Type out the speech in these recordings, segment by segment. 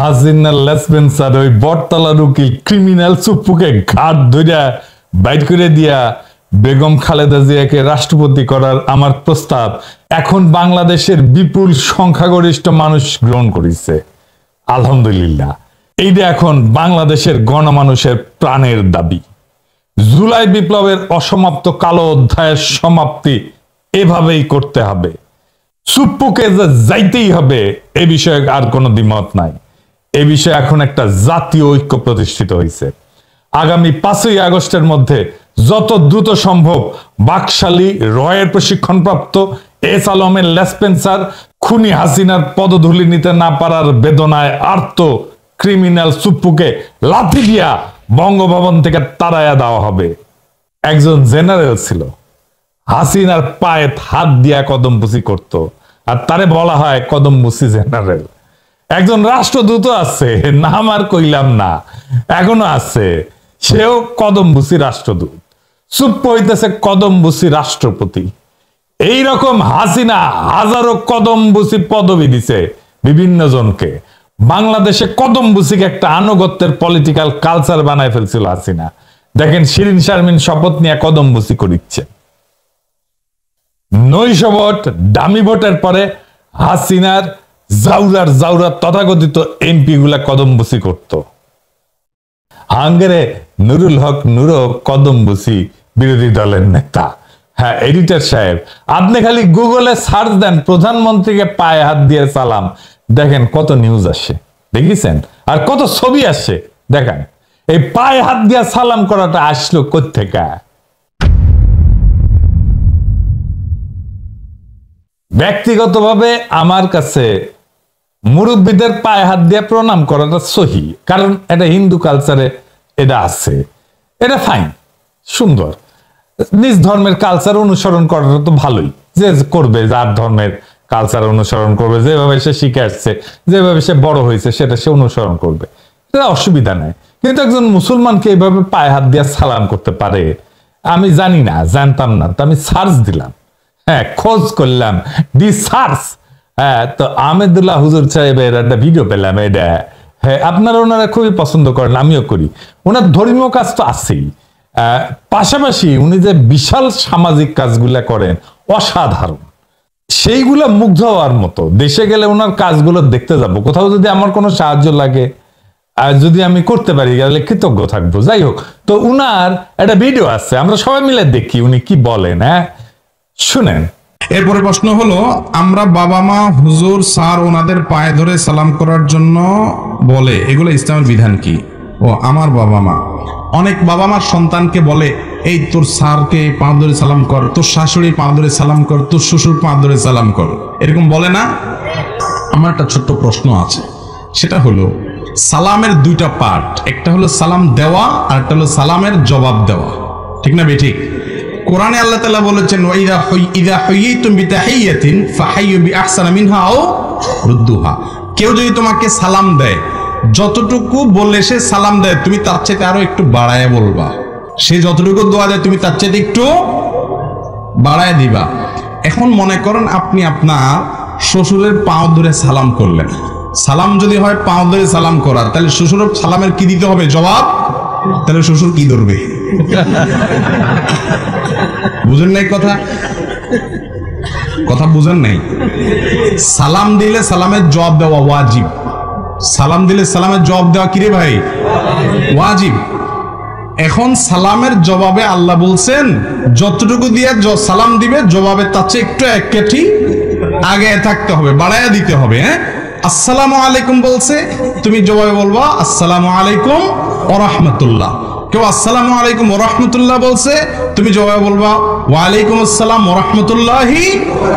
হাসিনার লেসপেন্সার ওই বটতলার উকিল ক্রিমিনাল চুপ্পুকে ঘাট ধইরা বাইর করে দিয়া বেগম খালেদা জিয়াকে রাষ্ট্রপতি করার আমার প্রস্তাব এখন বাংলাদেশের বিপুল সংখ্যাগরিষ্ঠ মানুষ গ্রহণ করেছে। আলহামদুলিল্লাহ, এইটা এখন বাংলাদেশের গণমানুষের প্রাণের দাবি। জুলাই বিপ্লবের অসমাপ্ত কালো অধ্যায়ের সমাপ্তি এভাবেই করতে হবে। চুপ্পুকে যে যাইতেই হবে এ বিষয়ে আর কোনো দ্বিমত নাই। এ বিষয়ে এখন একটা জাতীয় ঐক্য প্রতিষ্ঠিত হয়েছে। আগামী 5ই আগস্টের মধ্যে যত দ্রুত সম্ভব বাকশালী রয়ের প্রশিক্ষণপ্রাপ্ত এস আলমের লেসপেন্সার খুনি হাসিনার পদধূলি নিতে না পারার বেদনায় আর্ত ক্রিমিনাল চুপ্পুকে লাথি দিয়া বঙ্গভবন থেকে তাড়াইয়া দেওয়া হবে। একজন জেনারেল ছিল, হাসিনার পায়ে হাত দিয়া কদমবুসি করত, আর তারে বলা হয় কদমবুসি জেনারেল। একজন রাষ্ট্রদূত আছে, নাম আর কইলাম না, এখনো আছে, সেও কদমবুসি রাষ্ট্রদূত। চুপ্পু হইতেছে কদমবুসি রাষ্ট্রপতি। এইরকম হাসিনা হাজারো কদমবুসি পদবি দিছে বিভিন্ন জনকে। বাংলাদেশে কদমবুসিকে একটা আনুগত্যের পলিটিক্যাল কালচার বানায় ফেলছিল হাসিনা। দেখেন শিরিন শারমিন শপথ নিয়ে কদমবুসি করিচ্ছে। নৈশ ভোট, দামি ভোটের পরে হাসিনার জাউরা তথাকথিত এমপি গুলা কদমবুসি করত। হাঙ্গেরে নুরুল হক নুরো কদমবুসি বিরোধী দলের নেতা। হ্যাঁ এডিটর সাহেব, আপনি খালি গুগলে সার্চ দেন প্রধানমন্ত্রীকে পায়ে হাত দিয়ে সালাম, দেখেন কত নিউজ আসে, দেখেছেন? আর কত ছবি আসে দেখেন। এই পায়ে হাত দিয়ে সালাম করাটা আসলো কোত্থেকে? ব্যক্তিগতভাবে আমার কাছে মুরব্বীদের পায়ে হাত দিয়ে প্রণাম করাটা সহি, কারণ এটা হিন্দু কালচারে এটা আছে, এটা ফাইন, সুন্দর। নিজ ধর্মের কালচার অনুসরণ করাটা তো ভালোই, যে করবে যার ধর্মের কালচার অনুসরণ করবে, যেভাবে সে শিখে আসছে, যেভাবে সে বড় হয়েছে সেটা সে অনুসরণ করবে, এটা অসুবিধা নাই। কিন্তু একজন মুসলমানকে এইভাবে পায়ে হাত দিয়ে সালাম করতে পারে? আমি জানি না, জানতাম না, তো আমি সার্চ দিলাম, হ্যাঁ খোঁজ করলাম, দি সার্চ। হ্যাঁ, তো আহমেদুল্লাহ হুজুর সাহেবের একটা ভিডিও পেলাম। এটা হ্যাঁ আপনারা ওনারা খুবই পছন্দ করেন, আমিও করি। ওনার ধর্মীয় কাজ তো আছেই, পাশাপাশি উনি যে বিশাল সামাজিক কাজগুলা করেন অসাধারণ, সেইগুলা মুগ্ধ হওয়ার মতো। দেশে গেলে ওনার কাজগুলো দেখতে যাব, কোথাও যদি আমার কোনো সাহায্য লাগে, যদি আমি করতে পারি তাহলে কৃতজ্ঞ থাকবো। যাই হোক, তো উনার একটা ভিডিও আছে, আমরা সবাই মিলে দেখি উনি কি বলেন। হ্যাঁ শুনেন। এরপরে প্রশ্ন হলো, আমরা বাবা মা হুজুর স্যার ওনাদের পায়ে ধরে সালাম করার জন্য বলে, এগুলো ইসলামের বিধান কি? ও আমার বাবা মা, অনেক বাবা মা সন্তানকে বলে এই তোর স্যারকে পা ধরে সালাম কর, তোর শাশুড়ি পা ধরে সালাম কর, তোর শ্বশুর পা ধরে সালাম কর, এরকম বলে না? আমার একটা ছোট্ট প্রশ্ন আছে, সেটা হলো সালামের দুইটা পার্ট, একটা হলো সালাম দেওয়া আর একটা হলো সালামের জবাব দেওয়া, ঠিক না বেঠিক? কোরআনে আল্লাহ তাআলা বলেছেন ইযা হুয়িতুম বিতাহিয়াতিন ফাহাইয়ু বিআহসানা মিনহা আও রুদ্দুহা। কেউ যদি তোমাকে সালাম দেয়, যতটুকু বলে সে সালাম দেয় তুমি তার চাইতে আরো একটু বাড়ায় বলবা। সে যতটুকু দোয়া দেয় তুমি তার চাইতে একটু বাড়ায় দিবা। এখন মনে করেন আপনি আপনার শ্বশুরের পাও ধরে সালাম করলেন, সালাম যদি হয় পাও ধরে সালাম করার, তাহলে শ্বশুরের সালামের কি দিতে হবে? জবাব। তাহলে শ্বশুর কি ধরবে? বুঝেন নাই কথা? কথা বুঝেন নাই? সালাম দিলে সালামের জবাব দেওয়া ওয়াজিব। সালাম দিলে সালামের জবাব দেওয়া কি রে ভাই? ওয়াজিব। এখন সালামের জবাবে আল্লাহ বলছেন যতটুকু দিয়ে সালাম দিবে জবাবে তার চেয়ে একটু এক কেটি আগে থাকতে হবে, বাড়াইয়া দিতে হবে। হ্যাঁ, আসসালামু আলাইকুম বলছে, তুমি জবাবে বলবা আসসালামু আলাইকুম ওয়া রাহমাতুল্লাহ। কেউ আসসালামু আলাইকুম ওয়া রাহমাতুল্লাহ বলছে, তুমি জবাবে বলবা ওয়া আলাইকুম আসসালাম ওয়া রাহমাতুল্লাহি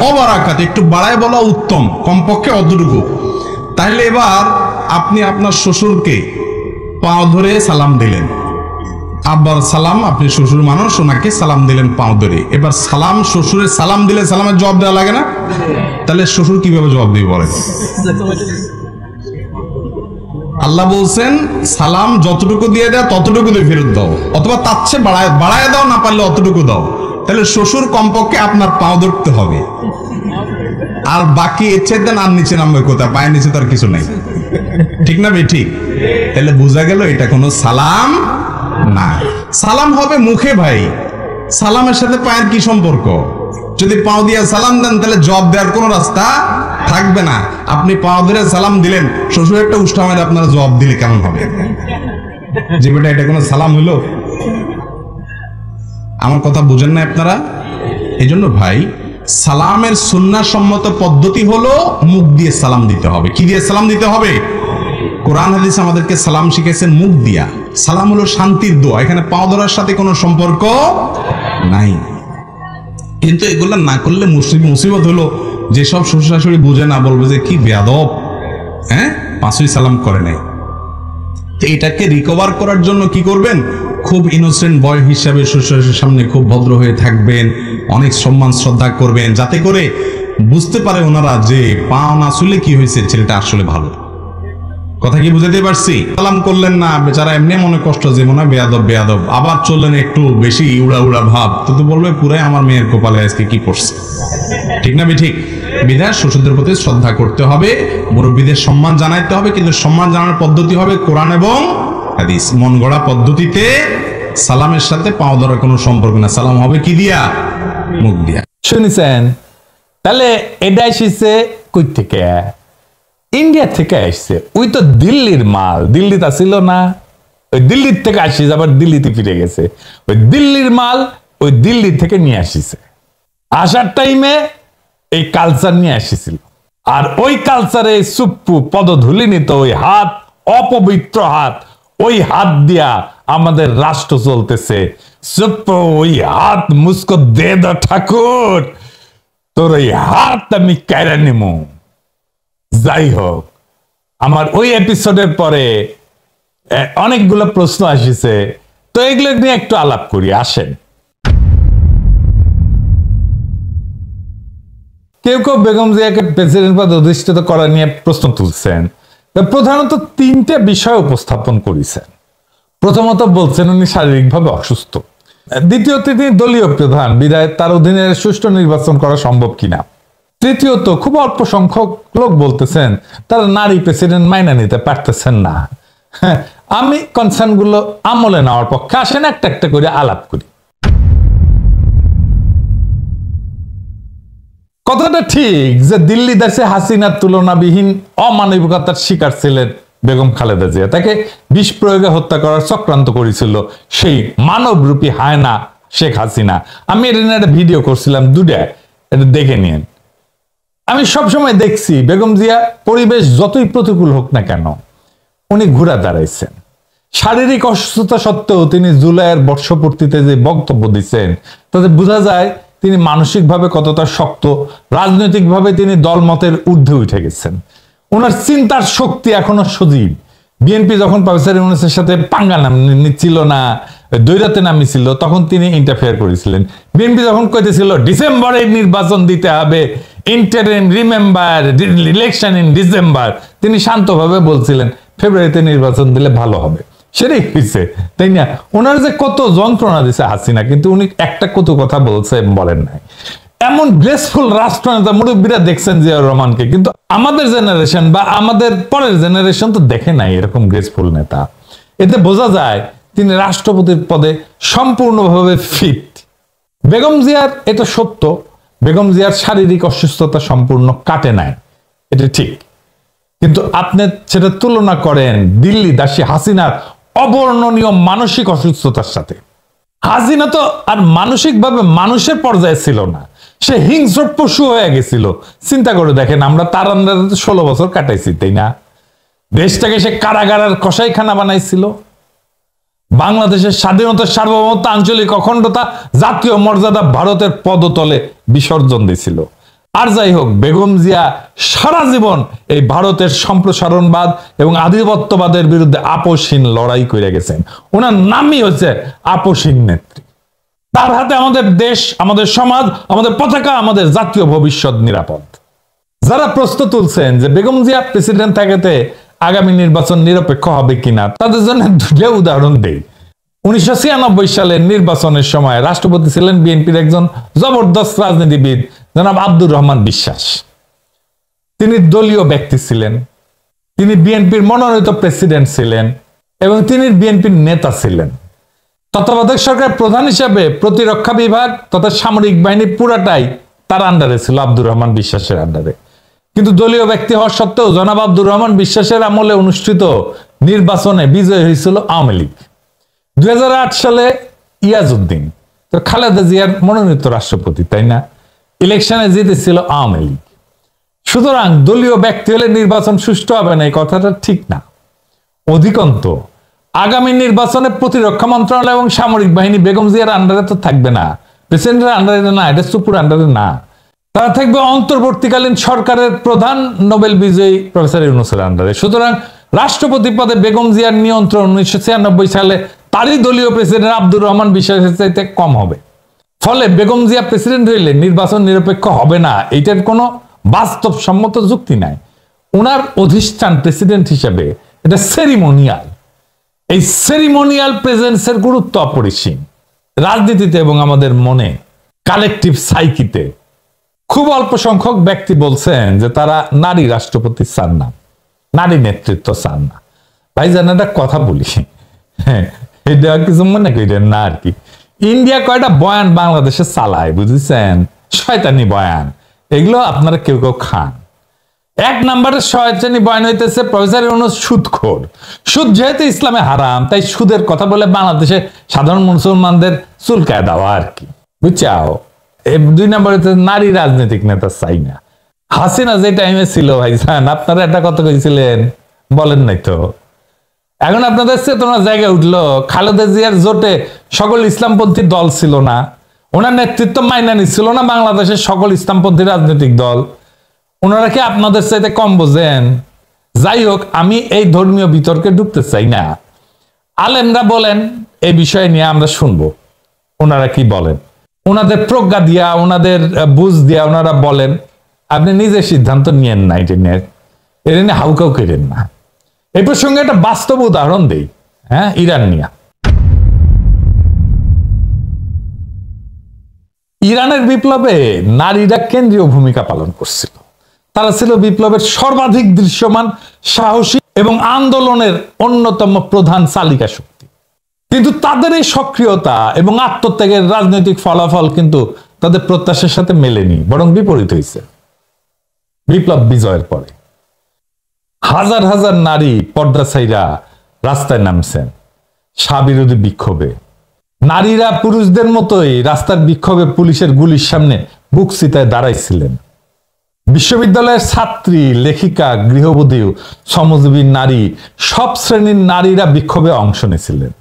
ওয়া বারাকাতুহু। একটু বাড়ায় বলা উত্তম, কমপক্ষে অতটুকু। তাহলে এবার আপনি আপনার শ্বশুরকে পাও ধরে সালাম দিলেন, আব্বার সালাম, আপনি শ্বশুর মানুষ, ওনাকে সালাম দিলেন পাও ধরে। এবার সালাম, শ্বশুরের সালাম দিলে সালামের জবাব দেওয়া লাগে না? তাহলে শ্বশুর কিভাবে জবাব দিবে বলেন? আল্লাহ বলছেন সালাম যতটুকু দিয়ে দেয় ততটুকু দিয়ে ফেরত দাও, অথবা তার চেয়ে বাড়ায় দাও, না পারলে অতটুকু দাও। তাহলে শ্বশুর কমপক্ষে আপনার পাও ধরতে হবে, আর বাকি এর চেয়ে দেন আর নিচে নামবে কোথায়? পায়ের নিচে তার কিছু নাই। ঠিক না ভাই? ঠিক। তাহলে বোঝা গেল এটা কোনো সালাম না। সালাম হবে মুখে ভাই, সালামের সাথে পায়ের কি সম্পর্ক? যদি পাও দিয়া সালাম দেন তাহলে জবাব দেওয়ার কোনো রাস্তা থাকবে না। আপনি পাও ধরে সালাম দিলেন, শ্বশুর একটা উষ্টা মেরে আপনারা জবাব দিলে কেমন হবে? যে বেটা এটা কোনো সালাম হলো? আমার কথা বুঝেন না আপনারা? এই জন্য ভাই সালামের সুন্নাহ সম্মত পদ্ধতি হলো মুখ দিয়ে সালাম দিতে হবে। কি দিয়ে সালাম দিতে হবে? কোরআন হাদিস আমাদেরকে সালাম শিখেছেন মুখ দিয়া। সালাম হলো শান্তির দোয়া, এখানে পাও ধরার সাথে কোনো সম্পর্ক নাই। কিন্তু এগুলা না করলে মুসিবত হলো যেসব শ্বশুর শাশুড়ি বুঝে না, বলবে যে কি বেয়াদব, হ্যাঁ পাঁচই সালাম করে নাই। এটাকে রিকভার করার জন্য কি করবেন? খুব ইনোসেন্ট বয় হিসাবে শ্বশুরের সামনে খুব ভদ্র হয়ে থাকবেন, অনেক সম্মান শ্রদ্ধা করবেন, যাতে করে বুঝতে পারে ওনারা যে পা না চুলে কি হয়েছে, ছেলেটা আসলে ভালো। কথা কি বুঝাতে পারছি? সালাম করলেন না, বেচারা এমনি মনে কষ্ট যে মনে হয় বেয়াদব বেয়াদব, আবার চললেন একটু বেশি উড়া উড়া ভাব, তো বলবে পুরাই আমার মেয়ের কপালে আজকে কি পড়ছে। ঠিক না ঠিক? বিধায় শ্বশুরদের প্রতি শ্রদ্ধা করতে হবে, মুরব্বীদের সম্মান জানাইতে হবে, কিন্তু সম্মান জানানোর পদ্ধতি হবে কোরআন এবং হাদিস। মন গড়া পদ্ধতিতে সালামের সাথে পাও ধরার কোনো সম্পর্ক না। সালাম হবে কি দিয়া? মুখ দিয়া। শুনেছেন? তাহলে এটা এসেছে কই থেকে? ইন্ডিয়া থেকে আসছে। ওই তো দিল্লির মাল, দিল্লিতে ছিল না? ওই দিল্লির থেকে আসিস, আবার দিল্লিতে ফিরে গেছে। ওই দিল্লির মাল ওই দিল্লি থেকে নিয়ে আসিছে। আসার টাইমে এই কালচার নিয়ে আসিছিল, আর ওই কালচারে সুপ্পু পদধূলি নিত, ওই হাত অপবিত্র হাত, ওই হাত দিয়া আমাদের রাষ্ট্র চলতেছে। সুপ্পু ওই হাত মুস্কো দে দো ঠাকুর, তোর ওই হাত আমি কেড়ে নিমু। যাই হোক, আমার ওই এপিসোডের পরে অনেকগুলো প্রশ্ন আসিছে, তো এগুলো নিয়ে একটু আলাপ করি, আসেন। কেউ কেউ বেগম জিয়াকে প্রেসিডেন্ট পদে অধিষ্ঠিত করা নিয়ে প্রশ্ন তুলছেন। প্রধানত তিনটে বিষয় উপস্থাপন করেছেন। প্রথমত বলছেন উনি শারীরিকভাবে অসুস্থ। দ্বিতীয়ত তিনি দলীয় প্রধান, বিধায় তার অধীনে সুষ্ঠু নির্বাচন করা সম্ভব কিনা। তৃতীয়ত খুব অল্প সংখ্যক লোক বলতেছেন তারা নারী প্রেসিডেন্ট মাইনা নিতে পারতেছেন না। আমি কনসার্ন গুলো আমলে নেওয়ার পক্ষে, আসেন একটা একটা করে আলাপ করি। কথাটা ঠিক যে দিল্লি দেশে হাসিনার তুলনাবিহীন অমানবিকতার শিকার ছিলেন বেগম খালেদা জিয়া। তাকে বিষ প্রয়োগে হত্যা করার চক্রান্ত করেছিল সেই মানবরূপী হায়না শেখ হাসিনা। আমি এটা নিয়ে একটা ভিডিও করছিলাম, দুটা, এটা দেখে নিন। আমি সবসময় দেখছি বেগম জিয়া পরিবেশ যতই প্রতিকূল হোক না কেন উনি ঘুরে দাঁড়াইছেন। শারীরিক অসুস্থতা সত্ত্বেও তিনি জুলাইয়ের বর্ষপূর্তিতে যে বক্তব্য দিচ্ছেন তাতে বোঝা যায় তিনি মানসিকভাবে কতটা শক্ত, রাজনৈতিকভাবে তিনি দলমতের ঊর্ধ্বে উঠে গেছেন। ওনার চিন্তার শক্তি এখনো সজীব। বিএনপি যখন প্রফেসর ইউনূসের সাথে পাঙ্গা নিচ্ছিল না, দৈরাতে নামিছিল, তখন তিনি ইন্টারফেয়ার করেছিলেন। বিএনপি যখন কইতেছিল ডিসেম্বরে নির্বাচন দিতে হবে, interim remember election in December, তিনি শান্তভাবে বলছিলেন ফেব্রুয়ারিতে নির্বাচন দিলে ভালো হবে। সেটাই হয়েছে, তাই না? ওনার যে কত যন্ত্রণা দিছে হাসিনা, কিন্তু উনি একটা কত কথা বলছে বলেন নাই। এমন গ্রেসফুল রাষ্ট্রনেতা মুরব্বীরা দেখছেন জিয়াউর রহমানকে, কিন্তু আমাদের জেনারেশন বা আমাদের পরের জেনারেশন তো দেখে নাই এরকম গ্রেসফুল নেতা। এতে বোঝা যায় তিনি রাষ্ট্রপতির পদে সম্পূর্ণভাবে ফিট। বেগম জিয়ার এটা সত্য, বেগম জিয়ার শারীরিক অসুস্থতা সম্পূর্ণ কাটে নাই, এটা ঠিক। কিন্তু আপনি সেটা তুলনা করেন দিল্লি দাসী হাসিনার অবর্ণনীয় মানসিক অসুস্থতার সাথে। হাসিনা তো আর মানসিকভাবে মানুষের পর্যায়ে ছিল না, সে হিংস্র পশু হয়ে গেছিল। চিন্তা করে দেখেন, আমরা তার আন্ডারে 16 বছর কাটাইছি, তাই না? দেশটাকে সে কারাগারের কসাইখানা বানাইছিল। বাংলাদেশের স্বাধীনতা, সার্বভৌমত্ব, আঞ্চলিক অখণ্ডতা, জাতীয় মর্যাদা ভারতের পদতলে বিসর্জন দিয়েছিল। আর যাই হোক, বেগম জিয়া সারা জীবন এই ভারতের সম্প্রসারণবাদ এবং আধিপত্যবাদের বিরুদ্ধে আপোষহীন লড়াই করে গেছেন। ওনার নামই হচ্ছে আপোষহীন নেত্রী। তার হাতে আমাদের দেশ, আমাদের সমাজ, আমাদের পতাকা, আমাদের জাতীয় ভবিষ্যৎ নিরাপদ। যারা প্রশ্ন তুলছেন যে বেগম জিয়া প্রেসিডেন্ট থাকাতে আগামী নির্বাচন নিরপেক্ষ হবে কিনা, তাদের জন্য দুটো উদাহরণ দেই। 1996 সালের নির্বাচনের সময় রাষ্ট্রপতি ছিলেন বিএনপির একজন জবরদস্ত রাজনীতিবিদ, জনাব আব্দুর রহমান বিশ্বাস। তিনি দলীয় ব্যক্তি ছিলেন, তিনি বিএনপির মনোনীত প্রেসিডেন্ট ছিলেন এবং তিনি বিএনপির নেতা ছিলেন। তত্ত্বাবধায়ক সরকার প্রধান হিসেবে প্রতিরক্ষা বিভাগ তথা সামরিক বাহিনী পুরাটাই তার আন্ডারে ছিল, আব্দুর রহমান বিশ্বাসের আন্ডারে। কিন্তু দলীয় ব্যক্তি হওয়া সত্ত্বেও জনাব আব্দুর রহমান বিশ্বাসের আমলে অনুষ্ঠিত নির্বাচনে বিজয় হয়েছিল আওয়ামী লীগ। 2008 সালে ইয়াজউদ্দিন তো খালেদা জিয়ার মনোনীত রাষ্ট্রপতি, তাই না? ইলেকশনে জিতেছিল আওয়ামী লীগ। সুতরাং দলীয় ব্যক্তি হলে নির্বাচন সুষ্ঠু হবে না, এই কথাটা ঠিক না। অধিকন্ত আগামী নির্বাচনে প্রতিরক্ষা মন্ত্রণালয় এবং সামরিক বাহিনী বেগম জিয়ার আন্ডারে তো থাকবে না, প্রেসিডেন্টের আন্ডারে না, এটা সুপুর আন্ডারে না। তারা থাকবে অন্তর্বর্তীকালীন সরকারের প্রধান নোবেল বিজয়ী প্রফেসর ইউনূসের আন্ডারে। সুতরাং রাষ্ট্রপতি পদে বেগম জিয়ার নিয়ন্ত্রণ 1996 সালে তারই দলীয় প্রেসিডেন্ট আব্দুর রহমান বিশ্বাসের চাইতে কম হবে। ফলে বেগম জিয়া প্রেসিডেন্ট হইলে নির্বাচন নিরপেক্ষ হবে না, এইটার কোনো বাস্তবসম্মত যুক্তি নাই। ওনার অধিষ্ঠান প্রেসিডেন্ট হিসেবে এটা সেরিমোনিয়াল। এই সেরিমোনিয়াল প্রেজেন্সের গুরুত্ব অপরিসীম। রাজনীতিতে এবং আমাদের মনে, কালেকটিভ সাইকিতে খুব অল্প সংখ্যক ব্যক্তি বলছেন যে তারা নারী রাষ্ট্রপতি চান না, নারী নেতৃত্ব চান না। ভাই জান একটা কথা বলি, হ্যাঁ এটা কিছু মনে করেন না আর কি। ইন্ডিয়া কয়টা বয়ান বাংলাদেশে চালায় বুঝেছেন, শয়তানি বয়ান, এগুলো আপনারা কেউ কেউ খান। 1 নম্বরের শয়তানি বয়ান হইতেছে প্রফেসর ইউনূস সুদখোর। সুদ যেহেতু ইসলামে হারাম, তাই সুদের কথা বলে বাংলাদেশে সাধারণ মুসলমানদের চুলকায় দেওয়া আর কি, বুঝছাও। 2 নম্বরে নারী রাজনৈতিক নেতা চাই না। হাসিনা যে টাইমে ছিল ভাইজান, আপনারা একটা কথা কইছিলেন, বলেন নাই তো। এখন আপনাদের চেতনা জায়গায় উঠলো। খালেদা জিয়ার জোটে সকল ইসলামপন্থী দল ছিল না, ওনার নেতৃত্ব মাইনা নিচ্ছিল না বাংলাদেশের সকল ইসলামপন্থী রাজনৈতিক দল। ওনারা কি আপনাদের চাইতে কম বোঝেন? যাই হোক, আমি এই ধর্মীয় বিতর্কে ঢুকতে চাই না। আলেমরা বলেন এই বিষয় নিয়ে, আমরা শুনবো ওনারা কি বলেন। ওনাদের প্রজ্ঞা দিয়া, ওনাদের বুঝ দিয়া ওনারা বলেন, আপনি নিজে সিদ্ধান্ত নিয়েন না, এটা নিয়ে হাউকাউ করেন না। এই প্রসঙ্গে একটা বাস্তব উদাহরণ দেই, হ্যাঁ, ইরান নিয়ে। ইরানের বিপ্লবে নারীরা কেন্দ্রীয় ভূমিকা পালন করছিল। তারা ছিল বিপ্লবের সর্বাধিক দৃশ্যমান, সাহসী এবং আন্দোলনের অন্যতম প্রধান চালিকা শক্তি। কিন্তু তাদের এই সক্রিয়তা এবং আত্মত্যাগের রাজনৈতিক ফলাফল কিন্তু তাদের প্রত্যাশার সাথে মেলেনি, বরং বিপরীত হয়েছে। বিপ্লব বিজয়ের পরে হাজার হাজার নারী পর্দা ছাইরা রাস্তায় নামছেন স্বাবিরোধী বিক্ষোভে। নারীরা পুরুষদের মতোই রাস্তার বিক্ষোভে পুলিশের গুলির সামনে বুক চিতায় দাঁড়াইছিলেন। বিশ্ববিদ্যালয়ের ছাত্রী, লেখিকা, গৃহবধূ, শ্রমজীবী নারী, সব শ্রেণীর নারীরা বিক্ষোভে অংশ নিয়েছিলেন।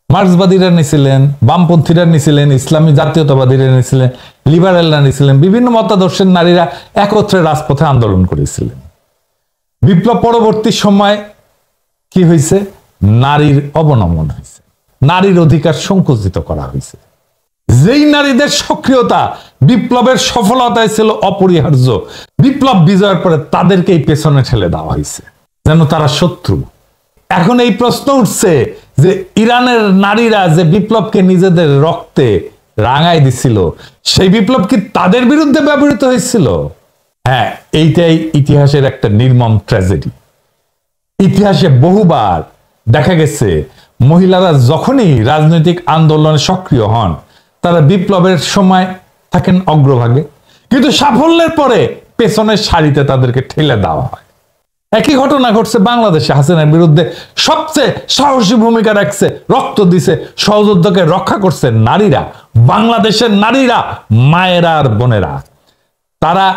মার্ক্সবাদীরা নিয়েছিলেন, বামপন্থীরা নিয়েছিলেন, ইসলামী জাতীয়তাবাদীরা নিয়েছিলেন, লিবারেলরা নিয়েছিলেন, বিভিন্ন মতাদর্শের নারীরা একত্রে রাজপথে আন্দোলন করেছিলেন। বিপ্লব পরবর্তী সময় কি হয়েছে? নারীর অবনমন হয়েছে, নারীর অধিকার সংকুচিত করা হয়েছে। যেই নারীদের সক্রিয়তা বিপ্লবের সফলতায় ছিল অপরিহার্য, বিপ্লব বিজয়ের পরে তাদেরকেই পেছনে ঠেলে দেওয়া হয়েছে, যেন তারা শত্রু। এখন এই প্রশ্ন উঠছে যে ইরানের নারীরা যে বিপ্লবকে নিজেদের রক্তে রাঙাই দিছিল, সেই বিপ্লব কি তাদের বিরুদ্ধে ব্যবহৃত হয়েছিল? হ্যাঁ, এইটাই ইতিহাসের একটা নির্মম ট্র্যাজেডি। ইতিহাসে বহুবার দেখা গেছে মহিলারা যখনই রাজনৈতিক আন্দোলনে সক্রিয় হন, তারা বিপ্লবের সময় থাকেন অগ্রভাগে, কিন্তু সাফল্যের পরে পেছনের সারিতে তাদেরকে ঠেলে দেওয়া হয়। একই ঘটনা ঘটছে বাংলাদেশে। হাসিনার বিরুদ্ধে সবচেয়ে সাহসী ভূমিকা রাখছে, রক্ত দিছে, সহযোদ্ধাকে রক্ষা করছে নারীরা, বাংলাদেশের নারীরা, মায়েরা আর বোনেরা। তারা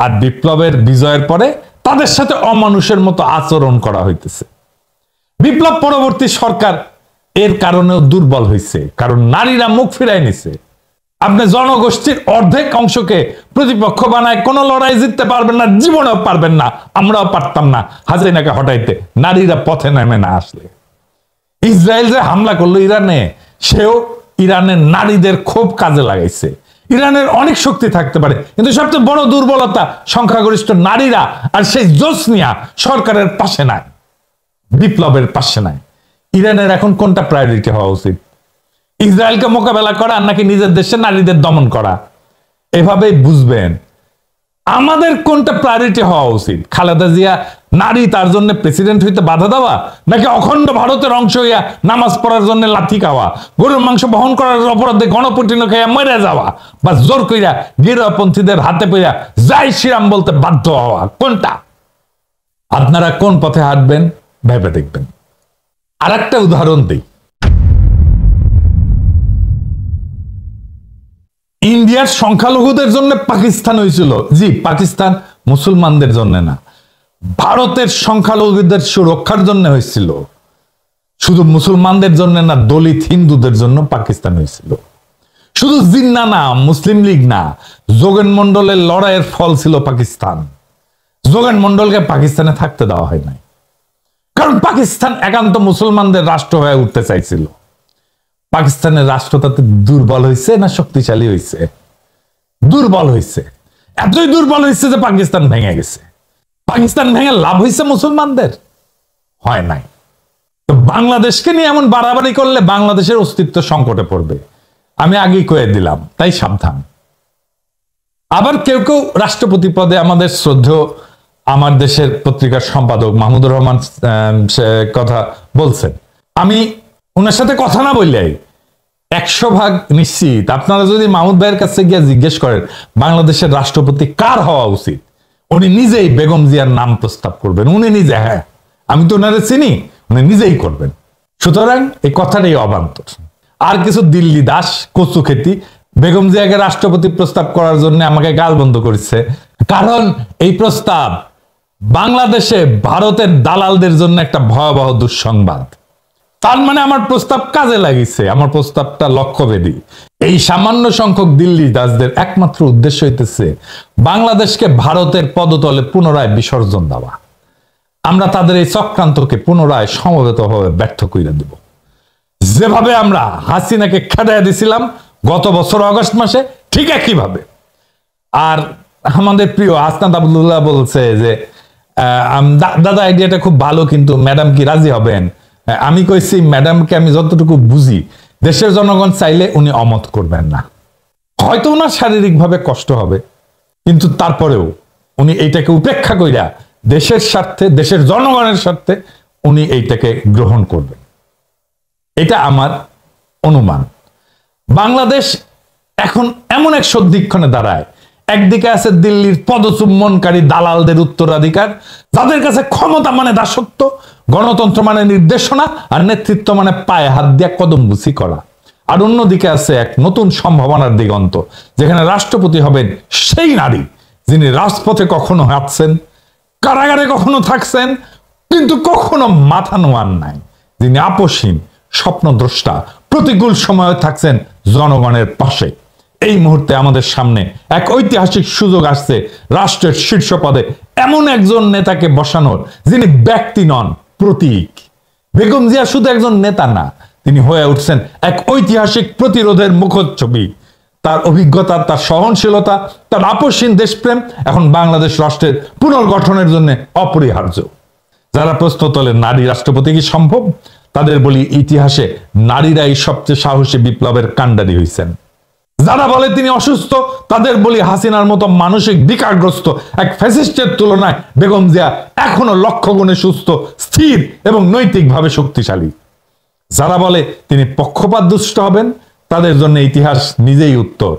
আর বিপ্লবের বিজয়ের পরে তাদের সাথে অমানুষের মতো আচরণ করা হইতেছে। বিপ্লব পরবর্তী সরকার এর কারণেও দুর্বল হয়েছে, কারণ নারীরা মুখ ফিরাই নিছে। আপনি জনগোষ্ঠীর অর্ধেক অংশকে প্রতিপক্ষ বানায় কোনো লড়াই জিততে পারবেন না, জীবনেও পারবেন না। আমরাও পারতাম না হাসিনাকে হটাইতে, নারীরা পথে নেমে না আসলে। ইসরায়েল যে হামলা করলো ইরানে, সেও ইরানের নারীদের খুব কাজে লাগাইছে। ইরানের অনেক শক্তি থাকতে পারে, কিন্তু সবচেয়ে বড় দুর্বলতা সংখ্যাগরিষ্ঠ নারীরা, আর সেই জোসনিয়া সরকারের পাশে নাই, বিপ্লবের পাশে নাই। ইরানের এখন কোনটা প্রায়োরিটি হওয়া উচিত? ইসরায়েলকে মোকাবেলা করা নাকি নিজের দেশে নারীদের দমন করা? এভাবেই বুঝবেন আমাদের কোনটা প্রায়োরিটি হওয়া উচিত। খালেদা জিয়া নারী তার জন্য প্রেসিডেন্ট হইতে বাধা দেওয়া, নাকি অখণ্ড ভারতের অংশ হইয়া নামাজ পড়ার জন্য লাথি খাওয়া, গরুর মাংস বহন করার অপরাধে গণপিটুনি খাইয়া মরে যাওয়া, বা জোর কইরা গেরুয়াপন্থীদের হাতে পইরা জয় শ্রীরাম বলতে বাধ্য হওয়া, কোনটা? আপনারা কোন পথে হাঁটবেন ভেবে দেখবেন। আর একটা উদাহরণ দিই, ইন্ডিয়ার সংখ্যালঘুদের জন্য পাকিস্তান হয়েছিল। জি, পাকিস্তান মুসলমানদের জন্য না, ভারতের সংখ্যালঘুদের সুরক্ষার জন্য হয়েছিল। শুধু মুসলমানদের জন্য না, দলিত হিন্দুদের জন্য পাকিস্তান হয়েছিল। শুধু জিন্না না, মুসলিম লীগ না, যোগেন মন্ডলের লড়াইয়ের ফল ছিল পাকিস্তান। যোগেন মন্ডলকে পাকিস্তানে থাকতে দেওয়া হয় নাই, কারণ পাকিস্তান একান্ত মুসলমানদের রাষ্ট্র হয়ে উঠতে চাইছিল। পাকিস্তানের রাষ্ট্র তাতে দুর্বল হয়েছে না শক্তিশালী হয়েছে? দুর্বল হয়েছে। এতই দুর্বল হয়েছে যে পাকিস্তান ভেঙে গেছে। পাকিস্তান ভেঙে লাভ হয়েছে মুসলমানদের? হয় নাই। তো বাংলাদেশকে নিয়ে এমন বাড়াবাড়ি করলে বাংলাদেশের অস্তিত্ব সংকটে পড়বে, আমি আগেই কয়ে দিলাম, তাই সাবধান। আবার কেউ কেউ রাষ্ট্রপতি পদে আমাদের শ্রদ্ধেয় আমার দেশের পত্রিকার সম্পাদক মাহমুদুর রহমান কথা বলছেন। আমি ওনার সাথে কথা না বললেই 100% নিশ্চিত আপনারা যদি মাহমুদ ভাইয়ের কাছে গিয়ে জিজ্ঞেস করেন বাংলাদেশের রাষ্ট্রপতি কার হওয়া উচিত, উনি নিজেই বেগম জিয়ার নাম প্রস্তাব করবেন। উনি নিজে, হ্যাঁ আমি তো ওনারে চিনি, উনি নিজেই করবেন। সুতরাং এই কথাটাই অবান্তর। আর কিছু দিল্লি দাস কচু খেতি বেগম জিয়াকে রাষ্ট্রপতি প্রস্তাব করার জন্য আমাকে গাল বন্ধ করেছে, কারণ এই প্রস্তাব বাংলাদেশে ভারতের দালালদের জন্য একটা ভয়াবহ দুঃসংবাদ। তার মানে আমার প্রস্তাব কাজে লাগিছে, আমার প্রস্তাবটা লক্ষ্যভেদী। এই সামান্য সংখ্যক দিল্লি দাসদের একমাত্র উদ্দেশ্য হইতেছে বাংলাদেশকে ভারতের পদতলে পুনরায় বিসর্জন দেওয়া। আমরা তাদের এই চক্রান্তকে পুনরায় সমবেতভাবে ব্যর্থ করে দেব। যেভাবে আমরা হাসিনাকে খেদাইয়া দিছিলাম গত বছর অগস্ট মাসে, ঠিক একইভাবে। আর আমাদের প্রিয় হাসনাত আবদুল্লাহ বলছে যে দাদা আইডিয়াটা খুব ভালো, কিন্তু ম্যাডাম কি রাজি হবেন? আমি কইছি ম্যাডামকে আমি যতটুকু বুঝি দেশের জনগণ চাইলে উনি অমত করবেন না। হয়তো ওনার শারীরিকভাবে কষ্ট হবে, কিন্তু তারপরেও উনি এইটাকে উপেক্ষা কইরা দেশের স্বার্থে, দেশের জনগণের স্বার্থে উনি এইটাকে গ্রহণ করবেন, এটা আমার অনুমান। বাংলাদেশ এখন এমন এক সন্ধিক্ষণে দাঁড়ায়, একদিকে আছে দিল্লির পদচুম্বনকারী দালালদের উত্তরাধিকার, যাদের কাছে ক্ষমতা মানে দাসত্ব, গণতন্ত্র মানে নির্দেশনা, আর নেতৃত্ব মানে পায়ে হাত দিয়া কদমবুসি করা। আর অন্যদিকে আছে এক নতুন সম্ভাবনার দিগন্ত, যেখানে রাষ্ট্রপতি হবেন সেই নারী যিনি রাজপথে কখনো হাঁটছেন, কারাগারে কখনো থাকছেন, কিন্তু কখনো মাথা নোয়ান নাই, যিনি আপসহীন, স্বপ্নদ্রষ্টা, প্রতিকূল সময়ে থাকছেন জনগণের পাশে। এই মুহূর্তে আমাদের সামনে এক ঐতিহাসিক সুযোগ আসছে রাষ্ট্রের শীর্ষ পদে এমন একজন নেতাকে বসানোর, যিনি ব্যক্তি নন, প্রতীক। বেগম জিয়া শুধু একজন নেতা না, তিনি হয়ে উঠছেন এক ঐতিহাসিক প্রতিরোধের মুখচ্ছবি। তার অভিজ্ঞতা, তার সহনশীলতা, তার আপসহীন দেশপ্রেম এখন বাংলাদেশ রাষ্ট্রের পুনর্গঠনের জন্য অপরিহার্য। যারা প্রশ্ন তোলে নারী রাষ্ট্রপতি কি সম্ভব, তাদের বলি ইতিহাসে নারীরাই সবচেয়ে সাহসী বিপ্লবের কাণ্ডারি হয়েছেন। যারা বলে তিনি অসুস্থ, তাদের বলি হাসিনার মতো মানসিক বিকারগ্রস্ত এক ফ্যাসিস্টের তুলনায় বেগম জিয়া এখনো লক্ষ গুণে সুস্থ, স্থির এবং নৈতিকভাবে শক্তিশালী। যারা বলে তিনি পক্ষপাত দুষ্ট হবেন, তাদের জন্য ইতিহাস নিজেই উত্তর।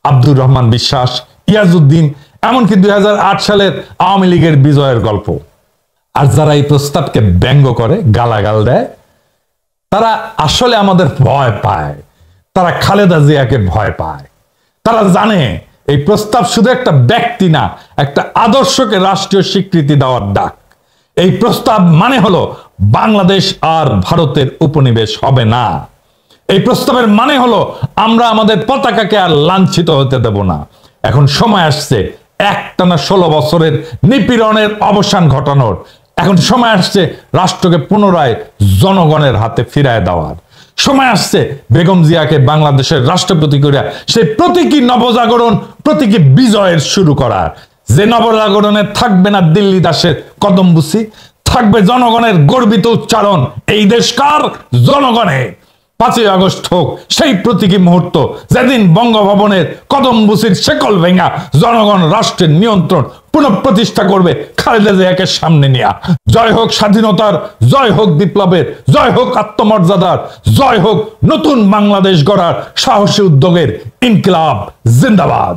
আব্দুর রহমান বিশ্বাস, ইয়াজউদ্দিন, এমনকি 2008 সালের আওয়ামী লীগের বিজয়ের গল্প। আর যারা এই প্রস্তাবকে ব্যঙ্গ করে, গালাগাল দেয়, তারা আসলে আমাদের ভয় পায়। তারা খালেদা জিয়াকে ভয় পায়। তারা জানে এই প্রস্তাব শুধু একটা ব্যক্তি না, একটা আদর্শকে রাষ্ট্রীয় স্বীকৃতি দেওয়ার ডাক। এই প্রস্তাব মানে হলো বাংলাদেশ আর ভারতের উপনিবেশ হবে না। এই প্রস্তাবের মানে হলো আমরা আমাদের পতাকাকে আর লাঞ্ছিত হতে দেব না। এখন সময় আসছে একটানা 16 বছরের নিপীড়নের অবসান ঘটানোর। এখন সময় আসছে রাষ্ট্রকে পুনরায় জনগণের হাতে ফিরায় দেওয়ার। সময় আসছে বেগম জিয়াকে বাংলাদেশের রাষ্ট্রপতি করে সেই প্রতীকী নবজাগরণ, প্রতীকী বিজয়ের শুরু করার। যে নবজাগরণে থাকবে না দিল্লি দাসের কদমবুসি, থাকবে জনগণের গর্বিত উচ্চারণ, এই দেশ কার, জনগণের। 5ই আগস্ট হোক সেই প্রতীকী মুহূর্ত, যেদিন বঙ্গভবনের কদমবুসির শেকল ভেঙা জনগণ রাষ্ট্রের নিয়ন্ত্রণ পুনঃপ্রতিষ্ঠা করবে খালেদা জিয়াকে সামনে নিয়ে। জয় হোক স্বাধীনতার, জয় হোক বিপ্লবের, জয় হোক আত্মমর্যাদার, জয় হোক নতুন বাংলাদেশ গড়ার সাহসী উদ্যোগের। ইনকিলাব জিন্দাবাদ।